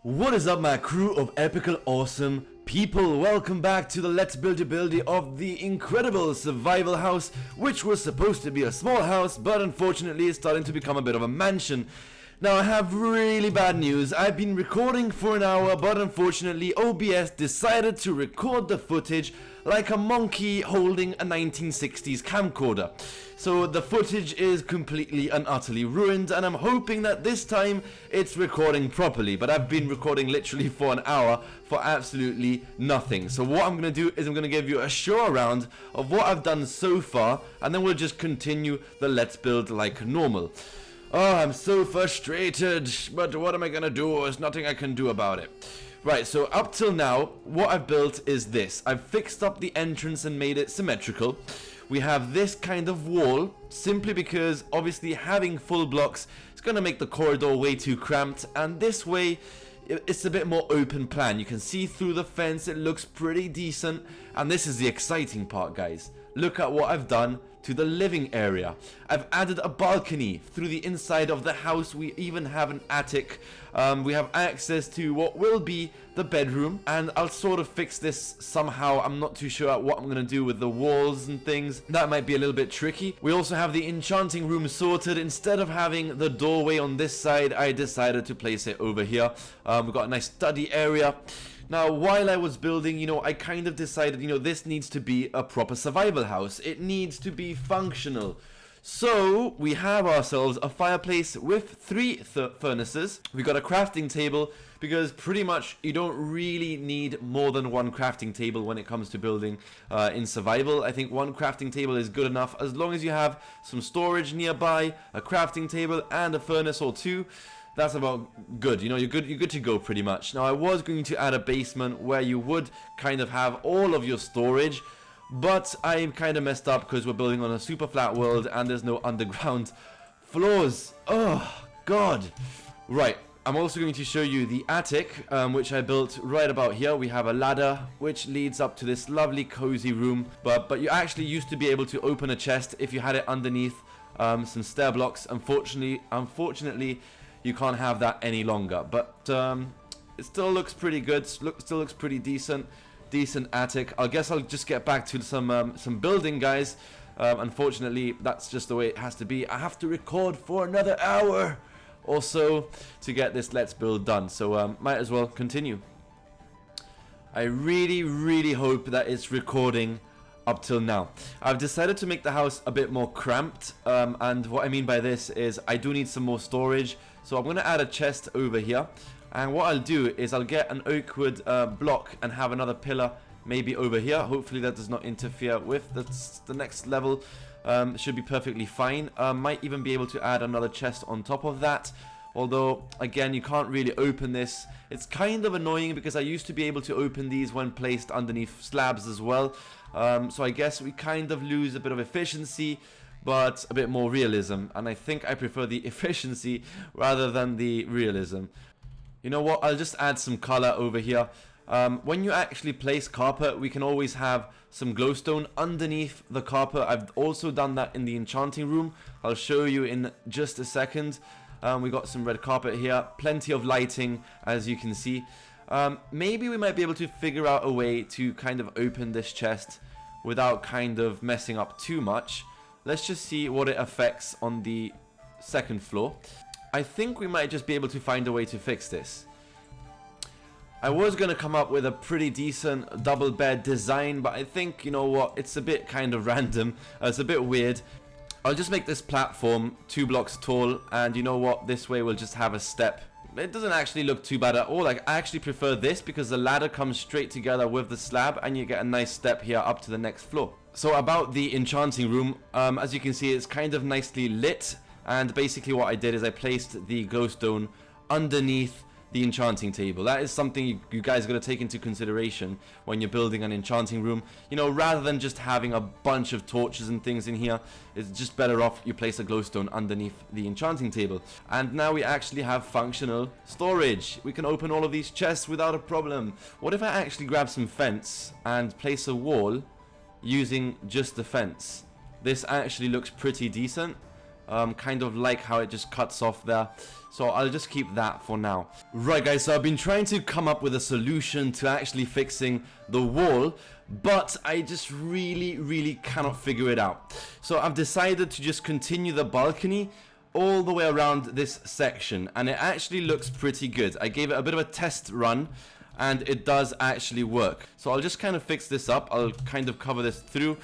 What is up, my crew of epical awesome people? Welcome back to the Let's Build Ability of the incredible survival house, which was supposed to be a small house, but unfortunately is starting to become a bit of a mansion. Now I have really bad news. I've been recording for an hour, but unfortunately OBS decided to record the footage like a monkey holding a 1960s camcorder. So the footage is completely and utterly ruined, and I'm hoping that this time it's recording properly. But I've been recording literally for an hour for absolutely nothing. So what I'm going to do is I'm going to give you a show around of what I've done so far, and then we'll just continue the Let's Build like normal. Oh, I'm so frustrated, but what am I going to do? There's nothing I can do about it. Right, so up till now, what I've built is this. I've fixed up the entrance and made it symmetrical. We have this kind of wall, simply because obviously having full blocks is going to make the corridor way too cramped, and this way it's a bit more open plan. You can see through the fence, it looks pretty decent, and this is the exciting part, guys. Look at what I've done to the living area. I've added a balcony through the inside of the house. We even have an attic. We have access to what will be the bedroom, and I'll sort of fix this somehow. I'm not too sure what I'm going to do with the walls and things. That might be a little bit tricky. We also have the enchanting room sorted. Instead of having the doorway on this side, I decided to place it over here. We've got a nice study area. Now, while I was building, I kind of decided, this needs to be a proper survival house. It needs to be functional. So, we have ourselves a fireplace with 3 furnaces. We got a crafting table, because pretty much you don't really need more than 1 crafting table when it comes to building in survival. I think 1 crafting table is good enough, as long as you have some storage nearby, a crafting table, and a furnace or 2. That's about good. You're good to go pretty much. Now, I was going to add a basement where you would kind of have all of your storage, but I kind of messed up because we're building on a super flat world and there's no underground floors. Oh, God. Right. I'm also going to show you the attic, which I built right about here. We have a ladder which leads up to this lovely cozy room, but you actually used to be able to open a chest if you had it underneath some stair blocks. Unfortunately, you can't have that any longer, but it still looks pretty good. Still looks pretty decent attic. I guess I'll just get back to some building, guys. Unfortunately, that's just the way it has to be. I have to record for another hour or so to get this Let's Build done, so might as well continue. I really hope that it's recording up till now. I've decided to make the house a bit more cramped, and what I mean by this is I do need some more storage. So I'm going to add a chest over here, and what I'll do is I'll get an oak wood block and have another pillar maybe over here. Hopefully that does not interfere with the next level. Should be perfectly fine. Might even be able to add another chest on top of that, although again you can't really open this. It's kind of annoying because I used to be able to open these when placed underneath slabs as well. So I guess we kind of lose a bit of efficiency, but a bit more realism, and I think I prefer the efficiency rather than the realism. You know what, I'll just add some color over here. When you actually place carpet, we can always have some glowstone underneath the carpet. I've also done that in the enchanting room. I'll show you in just a second. We got some red carpet here, plenty of lighting, as you can see. Maybe we might be able to figure out a way to kind of open this chest without kind of messing up too much. Let's just see what it affects on the second floor. I think we might just be able to find a way to fix this. I was going to come up with a pretty decent double bed design, but I think, you know what, it's a bit kind of random. It's a bit weird. I'll just make this platform 2 blocks tall, and you know what, this way we'll just have a step. It doesn't actually look too bad at all. Like, I actually prefer this because the ladder comes straight together with the slab and you get a nice step here up to the next floor. So about the enchanting room, as you can see, it's kind of nicely lit, and basically what I did is I placed the glowstone underneath the enchanting table. That is something you guys got to take into consideration when you're building an enchanting room. Rather than just having a bunch of torches and things in here, it's just better off you place a glowstone underneath the enchanting table. And now we actually have functional storage. We can open all of these chests without a problem. What if I actually grab some fence and place a wall using just the fence? This actually looks pretty decent. Kind of like how it just cuts off there. So I'll just keep that for now. Right guys, so I've been trying to come up with a solution to actually fixing the wall, but I just really cannot figure it out. So I've decided to just continue the balcony all the way around this section, and it actually looks pretty good. I gave it a bit of a test run, and it does actually work. So I'll just kind of fix this up. I'll kind of cover this through,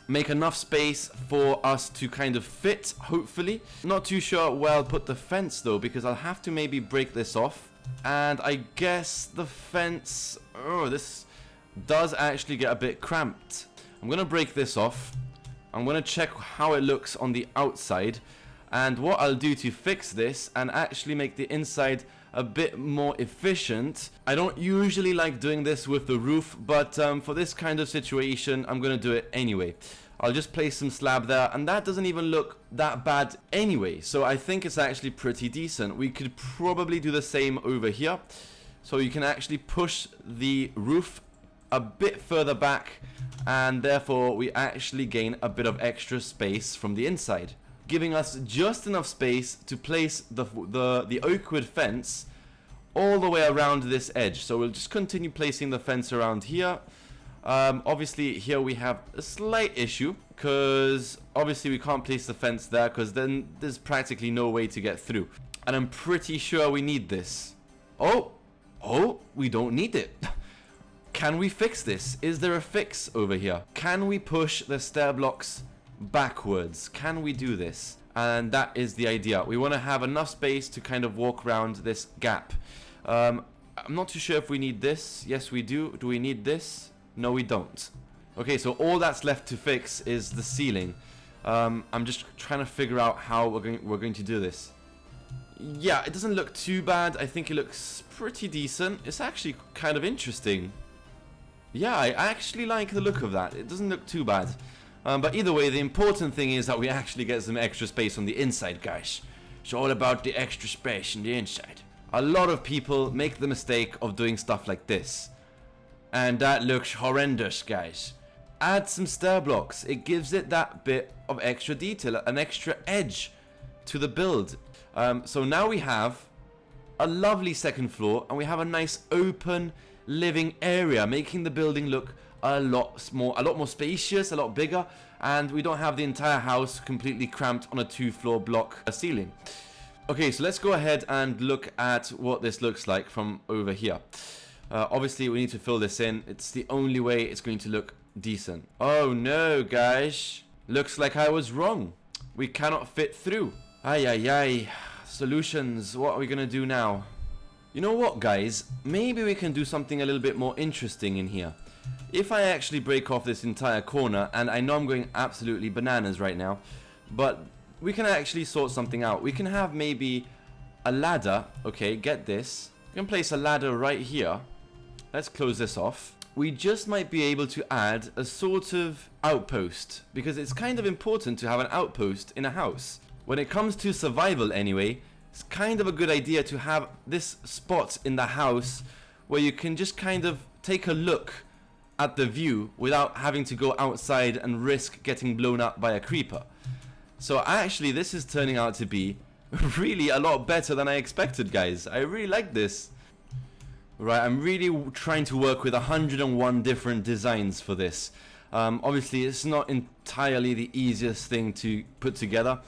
make enough space for us to kind of fit, hopefully. Not too sure where I'll put the fence though, because I'll have to maybe break this off. And I guess the fence, oh, this does actually get a bit cramped. I'm gonna break this off. I'm gonna check how it looks on the outside, and what I'll do to fix this and actually make the inside a bit more efficient. I don't usually like doing this with the roof, but for this kind of situation, I'm gonna do it anyway. I'll just place some slab there, and that doesn't even look that bad anyway. So I think it's actually pretty decent. We could probably do the same over here. So you can actually push the roof a bit further back, and therefore we actually gain a bit of extra space from the inside, giving us just enough space to place the oak wood fence all the way around this edge. So we'll just continue placing the fence around here. Obviously here we have a slight issue, because obviously we can't place the fence there, because then there's practically no way to get through. And I'm pretty sure we need this. Oh, we don't need it. Can we fix this? Is there a fix over here? Can we push the stair blocks backwards? Can we do this? And that is the idea. We want to have enough space to kind of walk around this gap. I'm not too sure if we need this. Yes, we do. Do we need this? No, we don't. Okay, so all that's left to fix is the ceiling. I'm just trying to figure out how we're going to do this. Yeah, it doesn't look too bad. I think it looks pretty decent. It's actually kind of interesting. Yeah, I actually like the look of that. It doesn't look too bad. But either way, the important thing is that we actually get some extra space on the inside, guys. It's all about the extra space on the inside. A lot of people make the mistake of doing stuff like this, and that looks horrendous, guys. Add some stair blocks. It gives it that bit of extra detail, an extra edge to the build. So now we have a lovely second floor, and we have a nice open living area, making the building look a lot more spacious, a lot bigger, and we don't have the entire house completely cramped on a 2-floor block ceiling. Okay, so let's go ahead and look at what this looks like from over here. Obviously we need to fill this in. It's the only way it's going to look decent. Oh no, guys, looks like I was wrong. We cannot fit through. Ay. Solutions. What are we gonna do now? You know what, guys, maybe we can do something a little bit more interesting in here. If I actually break off this entire corner, and I know I'm going absolutely bananas right now, but we can actually sort something out. We can have maybe a ladder. Okay, get this. We can place a ladder right here. Let's close this off. We just might be able to add a sort of outpost, because it's kind of important to have an outpost in a house. When it comes to survival anyway, it's kind of a good idea to have this spot in the house where you can just kind of take a look at the view without having to go outside and risk getting blown up by a creeper. So actually this is turning out to be really a lot better than I expected, guys. I really like this. Right, I'm really trying to work with 101 different designs for this. Obviously it's not entirely the easiest thing to put together,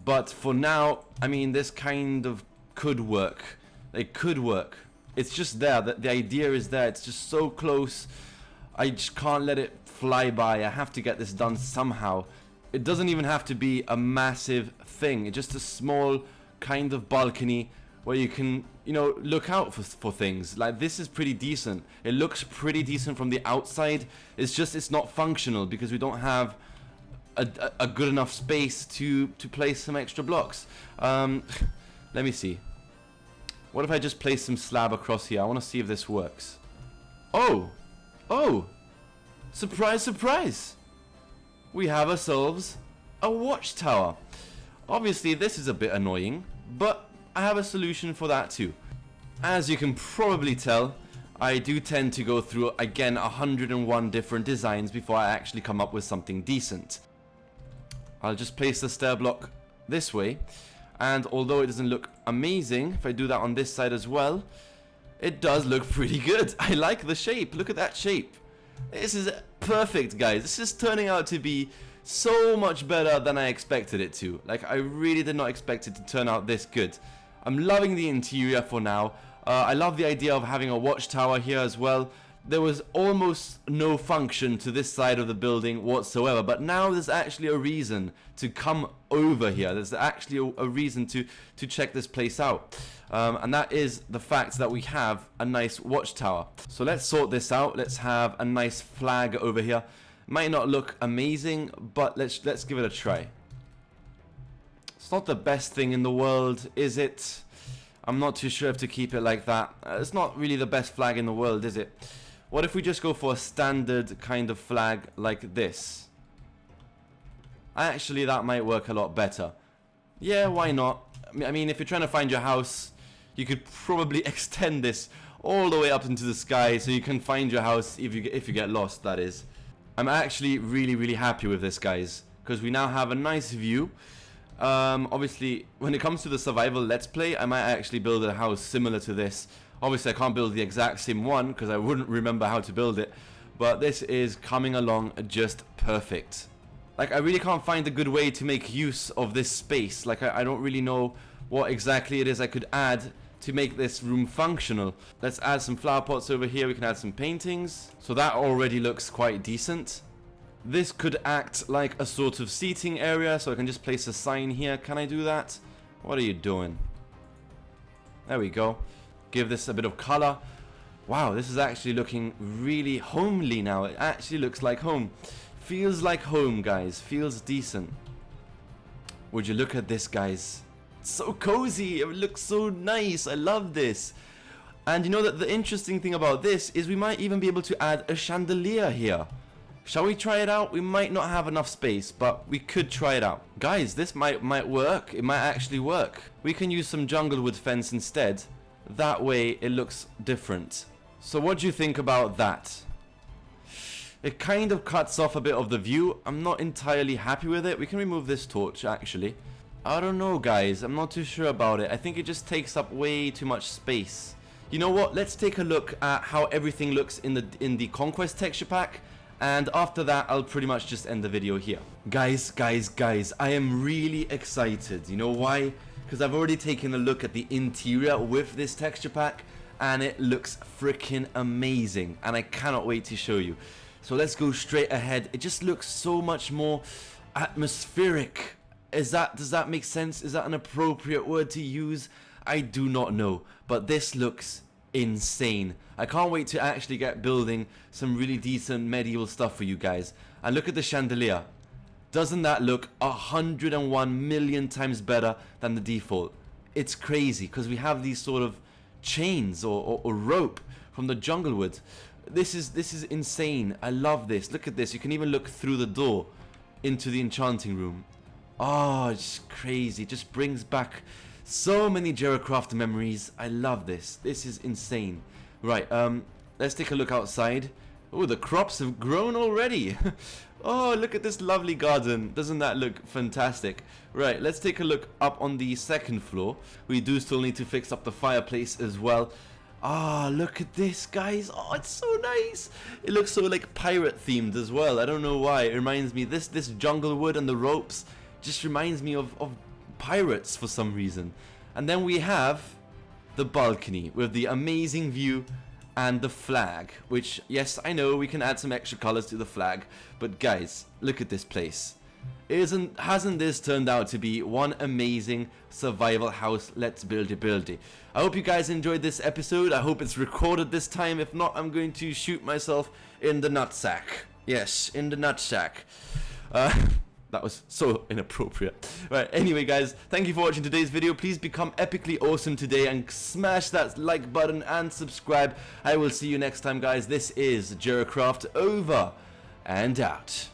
but for now, I mean, this kind of could work. It could work. It's just there. The idea is there. It's just so close. I just can't let it fly by. I have to get this done somehow. It doesn't even have to be a massive thing. It's just a small kind of balcony where you can, you know, look out for things. Like, this is pretty decent. It looks pretty decent from the outside. It's just, it's not functional because we don't have a good enough space to place some extra blocks. Let me see. What if I just place some slab across here? I want to see if this works. Oh! Surprise, surprise! We have ourselves a watchtower. Obviously, this is a bit annoying, but I have a solution for that too. As you can probably tell, I do tend to go through, again, 101 different designs before I actually come up with something decent. I'll just place the stair block this way. And although it doesn't look amazing, if I do that on this side as well, it does look pretty good. I like the shape. Look at that shape. This is perfect, guys. This is turning out to be so much better than I expected it to. Like, I really did not expect it to turn out this good. I'm loving the interior for now. I love the idea of having a watchtower here as well. There was almost no function to this side of the building whatsoever, but now there's actually a reason to come over here. There's actually a reason to check this place out, and that is the fact that we have a nice watchtower. So let's sort this out. Let's have a nice flag over here. Might not look amazing, but let's give it a try. It's not the best thing in the world, is it? I'm not too sure if to keep it like that. It's not really the best flag in the world, is it? What if we just go for a standard kind of flag like this? Actually, that might work a lot better. Yeah, why not? I mean, if you're trying to find your house, you could probably extend this all the way up into the sky so you can find your house if you get lost, that is. I'm actually really happy with this, guys, because we now have a nice view. Obviously, when it comes to the survival let's play, I might actually build a house similar to this. Obviously, I can't build the exact same one because I wouldn't remember how to build it, but this is coming along just perfect. Like, I really can't find a good way to make use of this space. Like, I don't really know what exactly it is I could add to make this room functional. Let's add some flower pots over here. We can add some paintings. So that already looks quite decent. This could act like a sort of seating area, so I can just place a sign here. Can I do that? What are you doing? There we go. Give this a bit of color. Wow, this is actually looking really homely now. It actually looks like home. Feels like home, guys. Feels decent. Would you look at this, guys? It's so cozy. It looks so nice. I love this. And you know that the interesting thing about this is we might even be able to add a chandelier here. Shall we try it out? We might not have enough space, but we could try it out. Guys, this might work. It might actually work. We can use some jungle wood fence instead. That way it looks different. So what do you think about that? It kind of cuts off a bit of the view. I'm not entirely happy with it. We can remove this torch, actually. I don't know, guys. I'm not too sure about it. I think it just takes up way too much space. You know what? Let's take a look at how everything looks in the Conquest texture pack. And after that, I'll pretty much just end the video here. Guys, I am really excited. You know why? Because I've already taken a look at the interior with this texture pack, and it looks freaking amazing, and I cannot wait to show you. So let's go straight ahead. It just looks so much more atmospheric. Does that make sense? Is that an appropriate word to use? I do not know, but this looks insane. I can't wait to actually get building some really decent medieval stuff for you guys. And look at the chandelier. Doesn't that look 101 million times better than the default? It's crazy because we have these sort of chains or rope from the jungle wood. This is insane. I love this. Look at this. You can even look through the door into the enchanting room. Oh, it's crazy. It just brings back so many Jeracraft memories. I love this. This is insane. Right, let's take a look outside. Oh, the crops have grown already. Oh, look at this lovely garden. Doesn't that look fantastic? Right, let's take a look up on the second floor. We do still need to fix up the fireplace as well. Ah, look at this, guys. Oh, it's so nice. It looks so like pirate themed as well. I don't know why. It reminds me, this jungle wood and the ropes just reminds me of pirates for some reason. And then we have the balcony with the amazing view and the flag, which, yes, I know we can add some extra colors to the flag, but guys, look at this place. Hasn't this turned out to be one amazing survival house? Let's build it. I hope you guys enjoyed this episode. I hope it's recorded this time. If not, I'm going to shoot myself in the nutsack. Yes, in the nutsack. That was so inappropriate. Right, anyway guys, thank you for watching today's video. Please become epically awesome today and smash that like button and subscribe. I will see you next time, guys. This is Jeracraft over and out.